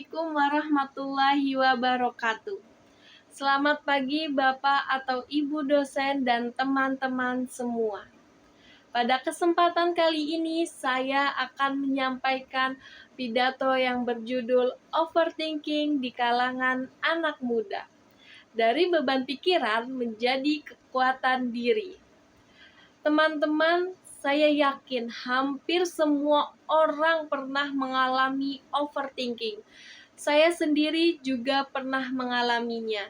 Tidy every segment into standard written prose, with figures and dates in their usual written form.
Assalamualaikum warahmatullahi wabarakatuh. Selamat pagi Bapak atau Ibu dosen dan teman-teman semua. Pada kesempatan kali ini saya akan menyampaikan pidato yang berjudul Overthinking di kalangan anak muda. Dari beban pikiran menjadi kekuatan diri. Teman-teman, saya yakin hampir semua orang pernah mengalami overthinking. Saya sendiri juga pernah mengalaminya.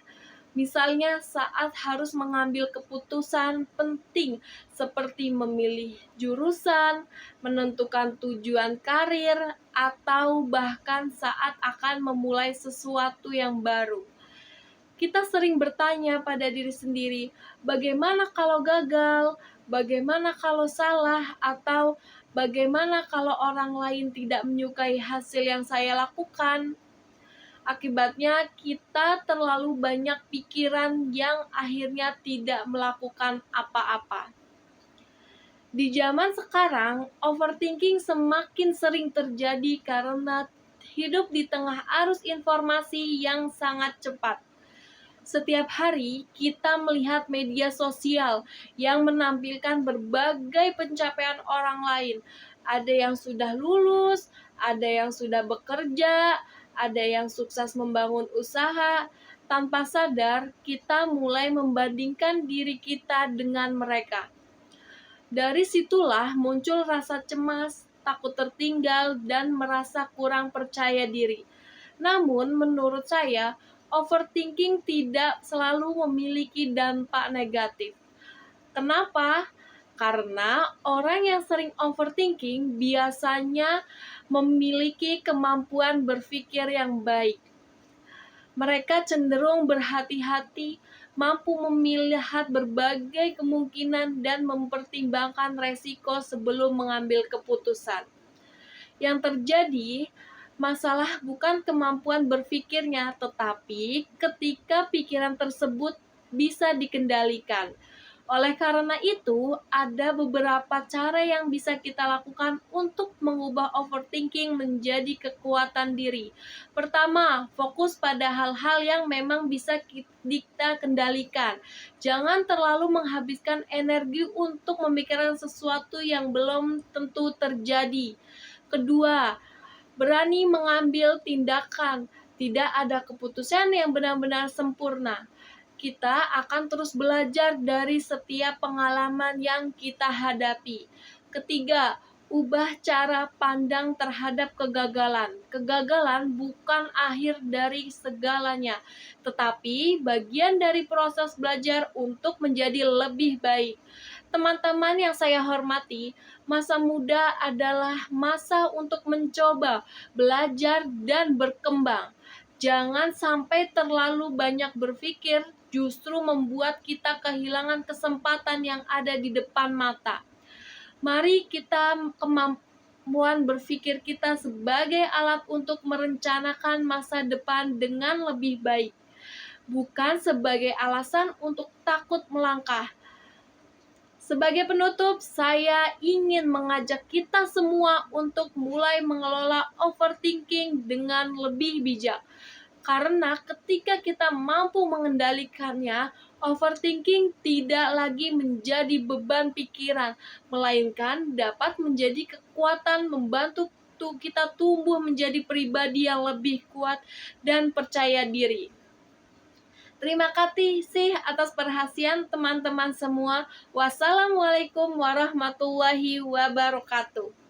Misalnya saat harus mengambil keputusan penting seperti memilih jurusan, menentukan tujuan karir, atau bahkan saat akan memulai sesuatu yang baru. Kita sering bertanya pada diri sendiri, bagaimana kalau gagal, bagaimana kalau salah, atau bagaimana kalau orang lain tidak menyukai hasil yang saya lakukan. Akibatnya kita terlalu banyak pikiran yang akhirnya tidak melakukan apa-apa. Di zaman sekarang, overthinking semakin sering terjadi karena hidup di tengah arus informasi yang sangat cepat. Setiap hari kita melihat media sosial yang menampilkan berbagai pencapaian orang lain. Ada yang sudah lulus, ada yang sudah bekerja, ada yang sukses membangun usaha. Tanpa sadar, kita mulai membandingkan diri kita dengan mereka. Dari situlah muncul rasa cemas, takut tertinggal, dan merasa kurang percaya diri. Namun, menurut saya, overthinking tidak selalu memiliki dampak negatif. Kenapa? Karena orang yang sering overthinking biasanya memiliki kemampuan berpikir yang baik. Mereka cenderung berhati-hati, mampu melihat berbagai kemungkinan dan mempertimbangkan resiko sebelum mengambil keputusan. Yang terjadi, masalah bukan kemampuan berpikirnya, tetapi ketika pikiran tersebut bisa dikendalikan. Oleh karena itu, ada beberapa cara yang bisa kita lakukan untuk mengubah overthinking menjadi kekuatan diri. Pertama, fokus pada hal-hal yang memang bisa kita kendalikan. Jangan terlalu menghabiskan energi untuk memikirkan sesuatu yang belum tentu terjadi. Kedua, berani mengambil tindakan. Tidak ada keputusan yang benar-benar sempurna. Kita akan terus belajar dari setiap pengalaman yang kita hadapi. Ketiga, ubah cara pandang terhadap kegagalan. Kegagalan bukan akhir dari segalanya, tetapi bagian dari proses belajar untuk menjadi lebih baik. Teman-teman yang saya hormati, masa muda adalah masa untuk mencoba, belajar, dan berkembang. Jangan sampai terlalu banyak berpikir, justru membuat kita kehilangan kesempatan yang ada di depan mata. Mari kita kemampuan berpikir kita sebagai alat untuk merencanakan masa depan dengan lebih baik, bukan sebagai alasan untuk takut melangkah. Sebagai penutup, saya ingin mengajak kita semua untuk mulai mengelola overthinking dengan lebih bijak. Karena ketika kita mampu mengendalikannya, overthinking tidak lagi menjadi beban pikiran, melainkan dapat menjadi kekuatan membantu kita tumbuh menjadi pribadi yang lebih kuat dan percaya diri. Terima kasih atas perhatian teman-teman semua. Wassalamualaikum warahmatullahi wabarakatuh.